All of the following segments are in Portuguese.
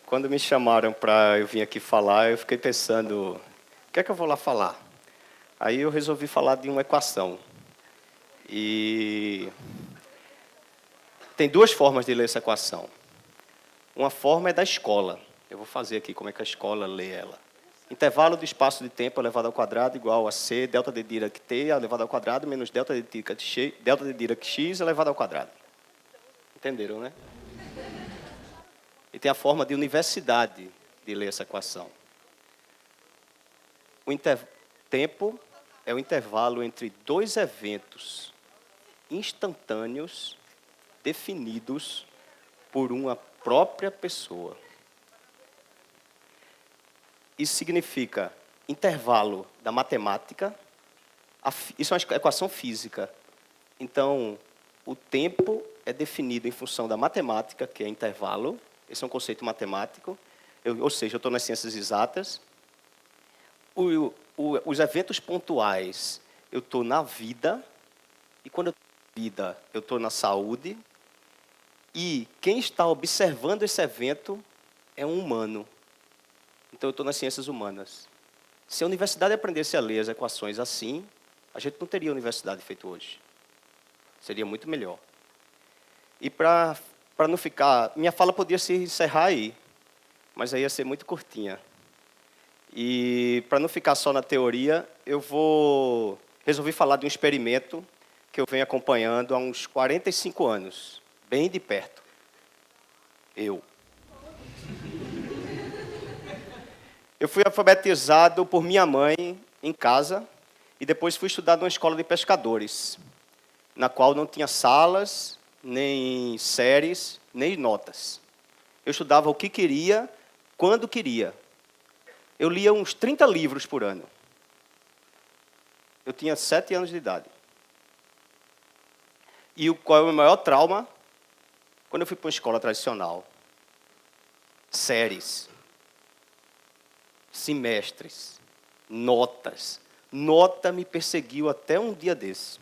Quando me chamaram para eu vir aqui falar, eu fiquei pensando, o que é que eu vou lá falar? Aí eu resolvi falar de uma equação. E tem duas formas de ler essa equação. Uma forma é da escola. Eu vou fazer aqui como é que a escola lê ela. Intervalo de espaço de tempo elevado ao quadrado igual a C, delta de Dirac T elevado ao quadrado menos delta de Dirac X elevado ao quadrado. Entenderam, né? E tem a forma de universidade de ler essa equação. O tempo é o intervalo entre dois eventos instantâneos definidos por uma própria pessoa. Isso significa intervalo da matemática. Isso é uma equação física. Então, o tempo é definido em função da matemática, que é intervalo. Esse é um conceito matemático. Ou seja, eu estou nas ciências exatas. Os eventos pontuais, eu estou na vida. E quando eu estou na vida, eu estou na saúde. E quem está observando esse evento é um humano. Então, eu estou nas ciências humanas. Se a universidade aprendesse a ler as equações assim, a gente não teria universidade feita hoje. Seria muito melhor. E para não ficar... Minha fala podia se encerrar aí, mas aí ia ser muito curtinha. E para não ficar só na teoria, resolvi falar de um experimento que eu venho acompanhando há uns 45 anos, bem de perto. Eu fui alfabetizado por minha mãe em casa e depois fui estudar numa escola de pescadores, na qual não tinha salas, nem séries, nem notas. Eu estudava o que queria, quando queria. Eu lia uns 30 livros por ano. Eu tinha 7 anos de idade. E qual é o meu maior trauma? Quando eu fui para uma escola tradicional. Séries. Semestres. Notas. Nota me perseguiu até um dia desse.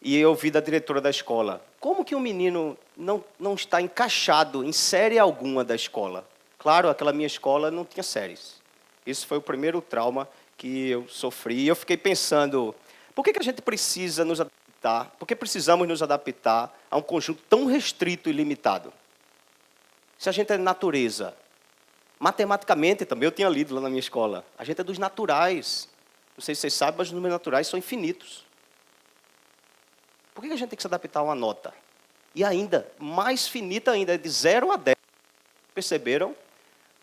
E eu ouvi da diretora da escola, como que um menino não está encaixado em série alguma da escola? Claro, aquela minha escola não tinha séries. Isso foi o primeiro trauma que eu sofri. E eu fiquei pensando, por que a gente precisa nos adaptar? Por que precisamos nos adaptar a um conjunto tão restrito e limitado? Se a gente é natureza, matematicamente também, eu tinha lido lá na minha escola, a gente é dos naturais. Não sei se vocês sabem, mas os números naturais são infinitos. Por que a gente tem que se adaptar a uma nota? E ainda, mais finita ainda, de 0 a 10. Perceberam?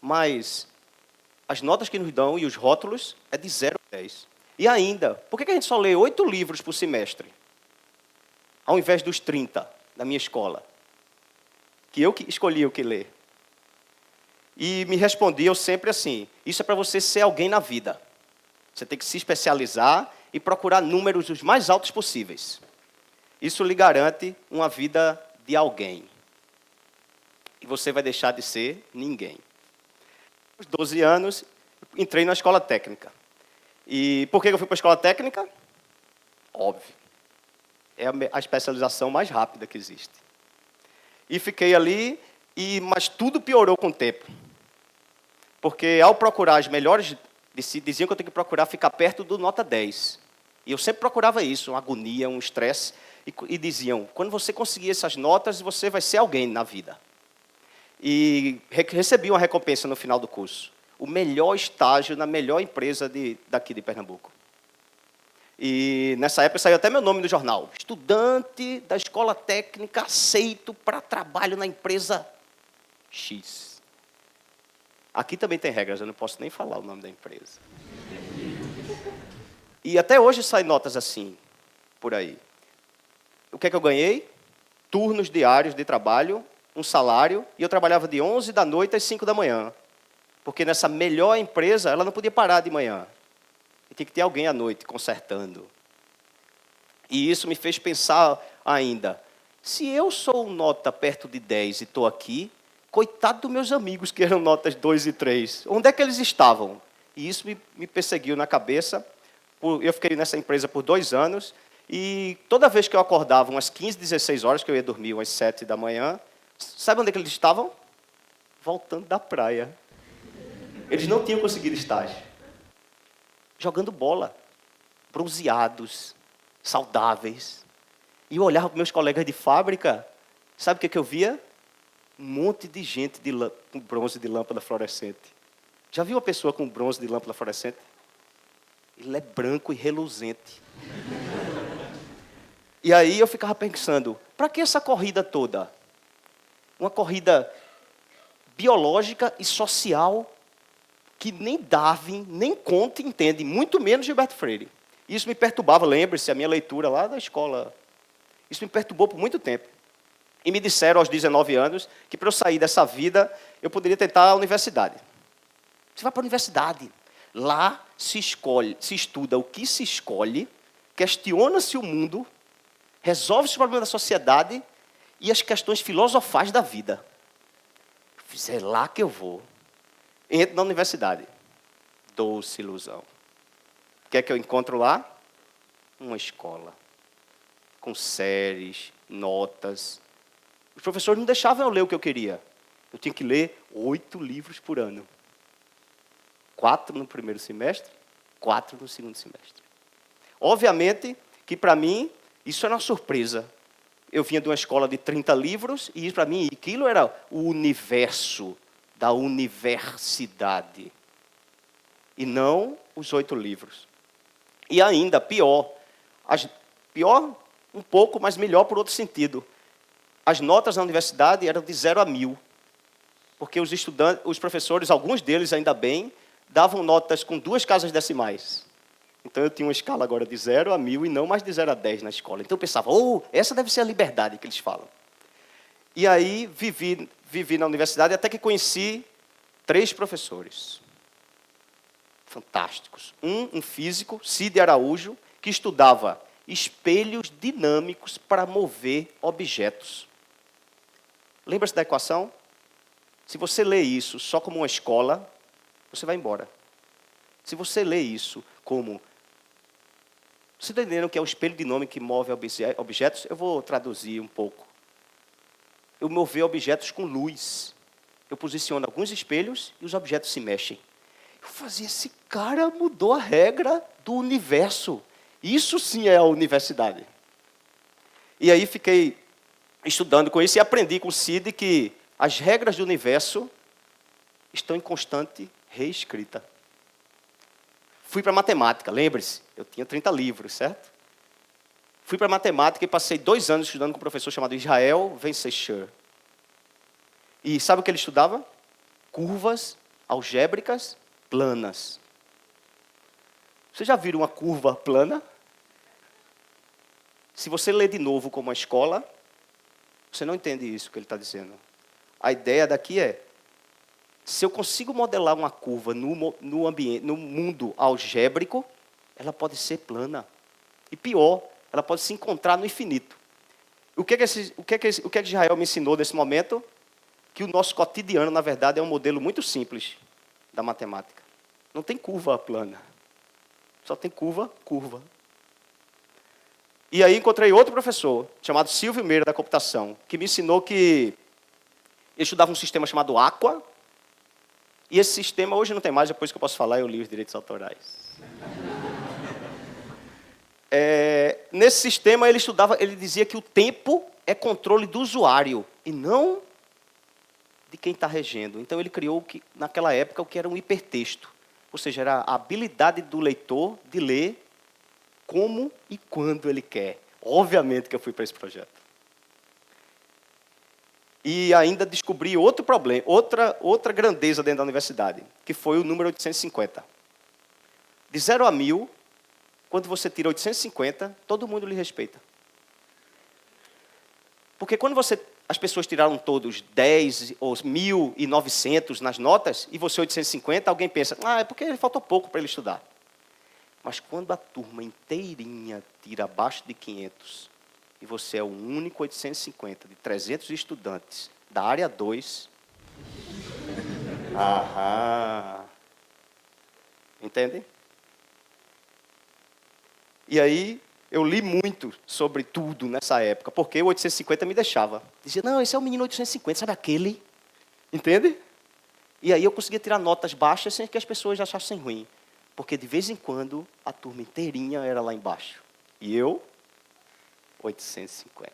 Mas as notas que nos dão e os rótulos é de 0 a 10. E ainda, por que a gente só lê 8 livros por semestre? Ao invés dos 30 da minha escola? Que eu escolhi o que ler. E me respondiam sempre assim, isso é para você ser alguém na vida. Você tem que se especializar e procurar números os mais altos possíveis. Isso lhe garante uma vida de alguém. E você vai deixar de ser ninguém. Aos 12 anos, entrei na escola técnica. E por que eu fui para a escola técnica? Óbvio. É a especialização mais rápida que existe. E fiquei ali, mas tudo piorou com o tempo. Porque ao procurar as melhores, diziam que eu tenho que procurar ficar perto do nota 10. E eu sempre procurava isso, uma agonia, um estresse. E diziam, quando você conseguir essas notas, você vai ser alguém na vida. E recebi uma recompensa no final do curso. O melhor estágio na melhor empresa daqui de Pernambuco. E nessa época saiu até meu nome no jornal. Estudante da escola técnica aceito para trabalho na empresa X. Aqui também tem regras, eu não posso nem falar o nome da empresa. E até hoje saem notas assim, por aí. O que é que eu ganhei? Turnos diários de trabalho, um salário, e eu trabalhava de 11 da noite às 5 da manhã. Porque nessa melhor empresa, ela não podia parar de manhã. E tinha que ter alguém à noite consertando. E isso me fez pensar ainda, se eu sou nota perto de 10 e estou aqui, coitado dos meus amigos que eram notas 2 e 3. Onde é que eles estavam? E isso me perseguiu na cabeça. Eu fiquei nessa empresa por 2 anos. E toda vez que eu acordava, umas 15, 16 horas, que eu ia dormir umas 7 da manhã, Sabe onde é que eles estavam? Voltando da praia. Eles não tinham conseguido estágio. Jogando bola. Bronzeados, saudáveis. E eu olhava para meus colegas de fábrica, sabe o que eu via? Um monte de gente com bronze de lâmpada fluorescente. Já viu uma pessoa com bronze de lâmpada fluorescente? Ele é branco e reluzente. E aí eu ficava pensando, para que essa corrida toda? Uma corrida biológica e social que nem Darwin, nem Comte entende, muito menos Gilberto Freire. Isso me perturbava, lembre-se, a minha leitura lá da escola. Isso me perturbou por muito tempo. E me disseram aos 19 anos que para eu sair dessa vida, eu poderia tentar a universidade. Você vai para a universidade. Lá se estuda o que se escolhe, questiona-se o mundo, resolve-se o problema da sociedade e as questões filosofais da vida. É lá que eu vou. Entro na universidade. Doce ilusão. O que é que eu encontro lá? Uma escola. Com séries, notas. Os professores não deixavam eu ler o que eu queria. Eu tinha que ler 8 livros por ano. 4 no primeiro semestre, 4 no segundo semestre. Obviamente que, para mim, isso era uma surpresa. Eu vinha de uma escola de 30 livros e, para mim, aquilo era o universo da universidade. E não os 8 livros. E ainda, pior um pouco, mas melhor por outro sentido. As notas na universidade eram de 0 a 1000. Porque os professores, alguns deles ainda bem, davam notas com 2 casas decimais. Então eu tinha uma escala agora de 0 a 1000 e não mais de 0 a 10 na escola. Então eu pensava, essa deve ser a liberdade que eles falam. E aí vivi na universidade até que conheci 3 professores. Fantásticos. Um físico, Cid Araújo, que estudava espelhos dinâmicos para mover objetos. Lembra-se da equação? Se você lê isso só como uma escola, você vai embora. Se você lê isso como... Você está entendendo que é o espelho dinâmico que move objetos? Eu vou traduzir um pouco. Eu mover objetos com luz. Eu posiciono alguns espelhos e os objetos se mexem. Eu fazia, esse cara mudou a regra do universo. Isso sim é a universidade. E aí fiquei estudando com isso e aprendi com o Cid que as regras do universo estão em constante reescrita. Fui para matemática, lembre-se, eu tinha 30 livros, certo? Fui para matemática e passei 2 anos estudando com um professor chamado Israel Vencesher. E sabe o que ele estudava? Curvas algébricas planas. Vocês já viram uma curva plana? Se você ler de novo como uma escola, você não entende isso que ele está dizendo. A ideia daqui é, se eu consigo modelar uma curva no ambiente, no mundo algébrico, ela pode ser plana. E pior, ela pode se encontrar no infinito. O que é que Israel me ensinou nesse momento? Que o nosso cotidiano, na verdade, é um modelo muito simples da matemática. Não tem curva plana. Só tem curva. E aí encontrei outro professor, chamado Silvio Meira, da computação, que me ensinou que ele estudava um sistema chamado Aqua, e esse sistema hoje não tem mais, depois que eu posso falar, eu li os direitos autorais. Nesse sistema ele dizia que o tempo é controle do usuário, e não de quem está regendo. Então ele criou, naquela época, o que era um hipertexto. Ou seja, era a habilidade do leitor de ler como e quando ele quer. Obviamente que eu fui para esse projeto. E ainda descobri outro problema, outra grandeza dentro da universidade, que foi o número 850. De 0 a 1000, quando você tira 850, todo mundo lhe respeita. Porque quando as pessoas tiraram todos 10 ou 1.900 nas notas, e você 850, alguém pensa, é porque faltou pouco para ele estudar. Mas quando a turma inteirinha tira abaixo de 500, e você é o único 850 de 300 estudantes da área 2, entendem? E aí, Eu li muito sobre tudo nessa época, porque o 850 me deixava. Dizia, não, esse é o menino 850, sabe aquele? Entende? E aí eu conseguia tirar notas baixas sem que as pessoas achassem ruim. Porque de vez em quando a turma inteirinha era lá embaixo. E eu, 850.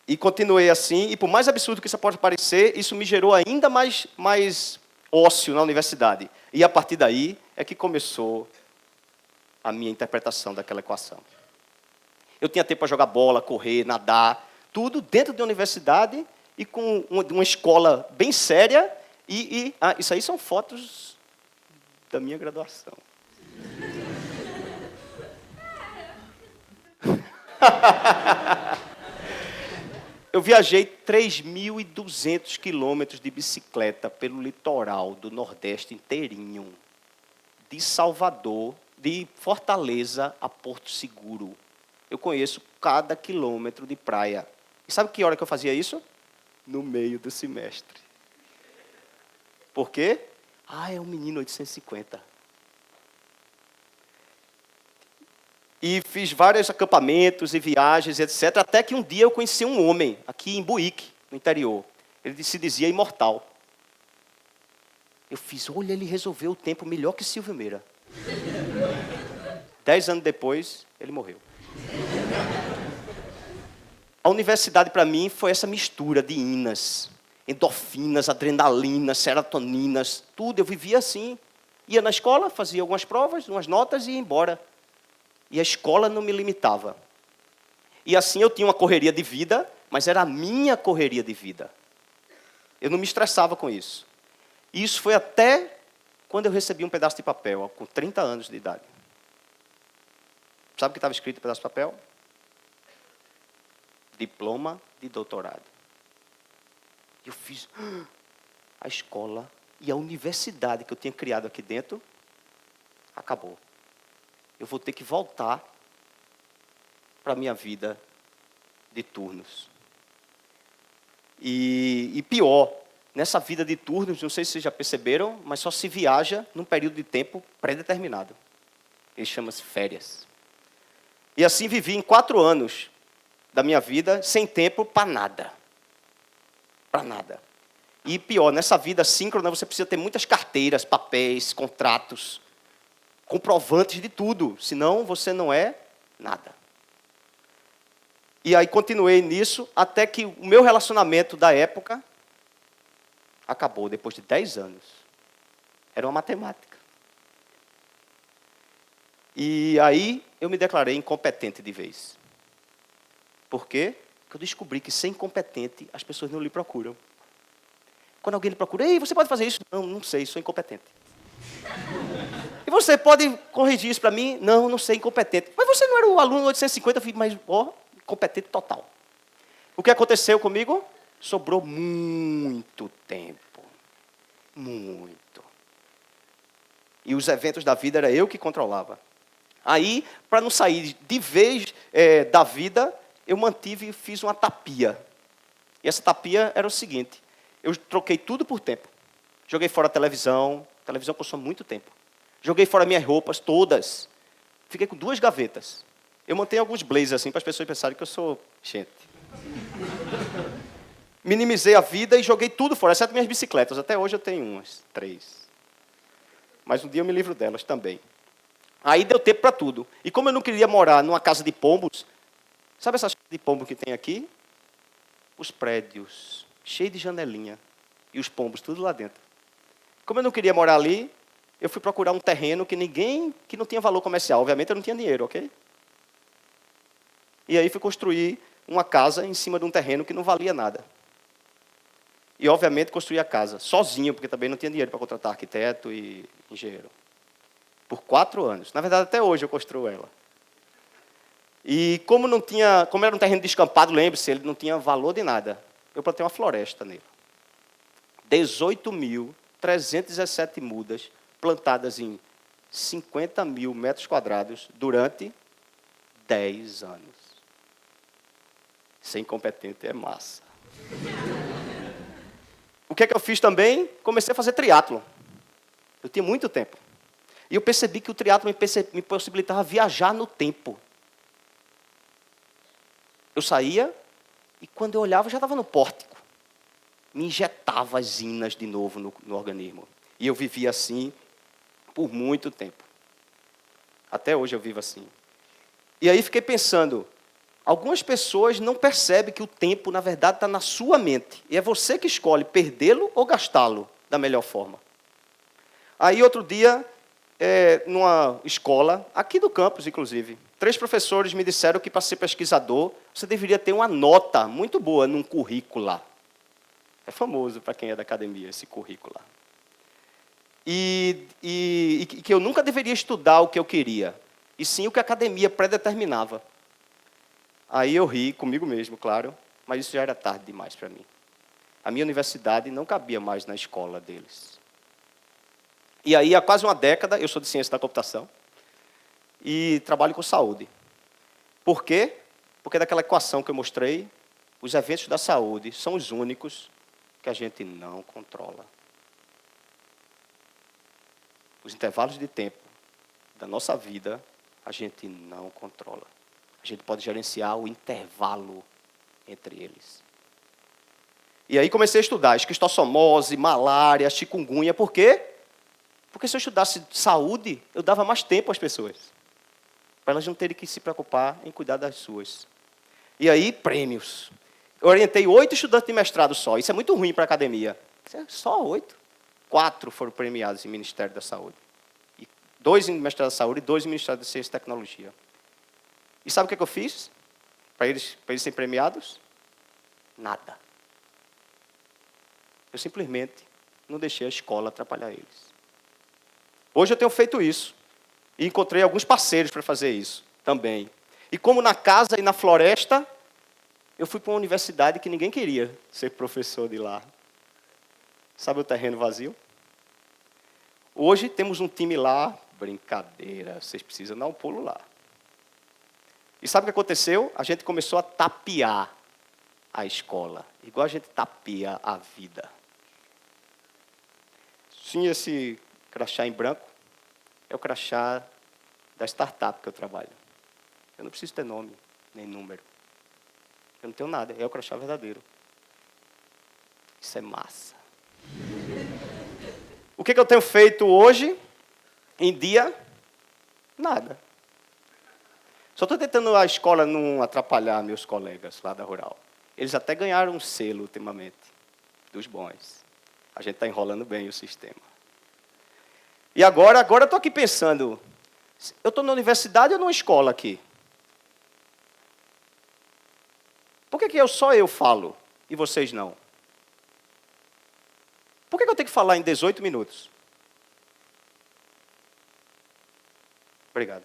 E continuei assim, e por mais absurdo que isso pode parecer, isso me gerou ainda mais ócio na universidade. E a partir daí é que começou a minha interpretação daquela equação. Eu tinha tempo para jogar bola, correr, nadar, tudo dentro da universidade e com uma escola bem séria. Isso aí são fotos da minha graduação. Eu viajei 3.200 quilômetros de bicicleta pelo litoral do Nordeste inteirinho. De Salvador, de Fortaleza a Porto Seguro. Eu conheço cada quilômetro de praia. E sabe que hora que eu fazia isso? No meio do semestre. Por quê? É um menino 850. E fiz vários acampamentos e viagens, etc. Até que um dia eu conheci um homem, aqui em Buíque, no interior. Ele se dizia imortal. Eu fiz, olha, ele resolveu o tempo melhor que Silvio Meira. 10 anos depois, ele morreu. A universidade, para mim, foi essa mistura de inas, endorfinas, adrenalinas, serotoninas, tudo. Eu vivia assim. Ia na escola, fazia algumas provas, umas notas e ia embora. E a escola não me limitava. E assim eu tinha uma correria de vida, mas era a minha correria de vida. Eu não me estressava com isso. E isso foi até quando eu recebi um pedaço de papel, com 30 anos de idade. Sabe o que estava escrito no pedaço de papel? Diploma de doutorado. Eu fiz a escola e a universidade que eu tinha criado aqui dentro, acabou. Eu vou ter que voltar para a minha vida de turnos. E pior, nessa vida de turnos, não sei se vocês já perceberam, mas só se viaja num período de tempo pré-determinado. Ele chama-se férias. E assim vivi em 4 anos da minha vida, sem tempo para nada. Para nada. E pior, nessa vida síncrona, você precisa ter muitas carteiras, papéis, contratos, comprovantes de tudo, senão você não é nada. E aí continuei nisso, até que o meu relacionamento da época acabou, depois de 10 anos. Era uma matemática. E aí eu me declarei incompetente de vez. Por quê? Porque eu descobri que ser incompetente, as pessoas não lhe procuram. Quando alguém lhe procura, ei, você pode fazer isso? Não, não sei, sou incompetente. E você pode corrigir isso para mim? Não, não sei, incompetente. Mas você não era o aluno 850, eu falei, mas, incompetente total. O que aconteceu comigo? Sobrou muito tempo. Muito. E os eventos da vida era eu que controlava. Aí, para não sair de vez da vida, eu mantive e fiz uma tapia. E essa tapia era o seguinte, eu troquei tudo por tempo. Joguei fora a televisão consome muito tempo. Joguei fora minhas roupas, todas. Fiquei com 2 gavetas. Eu mantenho alguns blazers assim, para as pessoas pensarem que eu sou gente. Minimizei a vida e joguei tudo fora, exceto minhas bicicletas. Até hoje eu tenho umas 3. Mas um dia eu me livro delas também. Aí deu tempo para tudo. E como eu não queria morar numa casa de pombos, sabe essas casas de pombo que tem aqui? Os prédios, cheios de janelinha. E os pombos tudo lá dentro. Como eu não queria morar ali, eu fui procurar um terreno que não tinha valor comercial. Obviamente eu não tinha dinheiro, ok? E aí fui construir uma casa em cima de um terreno que não valia nada. E obviamente construí a casa sozinho, porque também não tinha dinheiro para contratar arquiteto e engenheiro. Por 4 anos. Na verdade, até hoje eu construo ela. E como era um terreno descampado, lembre-se, ele não tinha valor de nada. Eu plantei uma floresta nele. 18.317 mudas plantadas em 50 mil metros quadrados durante 10 anos. Ser incompetente é massa. O que é que eu fiz também? Comecei a fazer triatlo. Eu tinha muito tempo. E eu percebi que o triatlo me possibilitava viajar no tempo. Eu saía e quando eu olhava eu já estava no pórtico. Me injetava as zinas de novo no organismo. E eu vivia assim por muito tempo. Até hoje eu vivo assim. E aí fiquei pensando, algumas pessoas não percebem que o tempo, na verdade, está na sua mente. E é você que escolhe perdê-lo ou gastá-lo da melhor forma. Aí, outro dia, numa escola, aqui do campus, inclusive, 3 professores me disseram que, para ser pesquisador, você deveria ter uma nota muito boa num currículo. É famoso para quem é da academia, esse currículo. E que eu nunca deveria estudar o que eu queria, e sim o que a academia predeterminava. Aí eu ri comigo mesmo, claro, mas isso já era tarde demais para mim. A minha universidade não cabia mais na escola deles. E aí, há quase uma década, eu sou de ciência da computação e trabalho com saúde. Por quê? Porque daquela equação que eu mostrei, os eventos da saúde são os únicos que a gente não controla. Os intervalos de tempo da nossa vida, a gente não controla. A gente pode gerenciar o intervalo entre eles. E aí comecei a estudar esquistossomose, malária, chikungunya. Por quê? Porque se eu estudasse saúde, eu dava mais tempo às pessoas. Para elas não terem que se preocupar em cuidar das suas. E aí, prêmios. Eu orientei 8 estudantes de mestrado só. Isso é muito ruim para a academia. Só 8. 4 foram premiados em Ministério da Saúde. 2 em Ministério da Saúde e 2 em Ministério da Ciência e Tecnologia. E sabe o que eu fiz? Para eles serem premiados? Nada. Eu simplesmente não deixei a escola atrapalhar eles. Hoje eu tenho feito isso. E encontrei alguns parceiros para fazer isso também. E como na casa e na floresta, eu fui para uma universidade que ninguém queria ser professor de lá. Sabe o terreno vazio? Hoje temos um time lá, brincadeira, vocês precisam dar um pulo lá. E sabe o que aconteceu? A gente começou a tapear a escola, igual a gente tapia a vida. Sim, esse crachá em branco é o crachá da startup que eu trabalho. Eu não preciso ter nome, nem número. Eu não tenho nada, é o crachá verdadeiro. Isso é massa. O que eu tenho feito hoje, em dia? Nada. Só estou tentando a escola não atrapalhar meus colegas lá da Rural. Eles até ganharam um selo ultimamente, dos bons. A gente está enrolando bem o sistema. E agora eu estou aqui pensando, eu estou na universidade ou numa escola aqui? Por que só eu falo e vocês não? Por que eu tenho que falar em 18 minutos? Obrigado.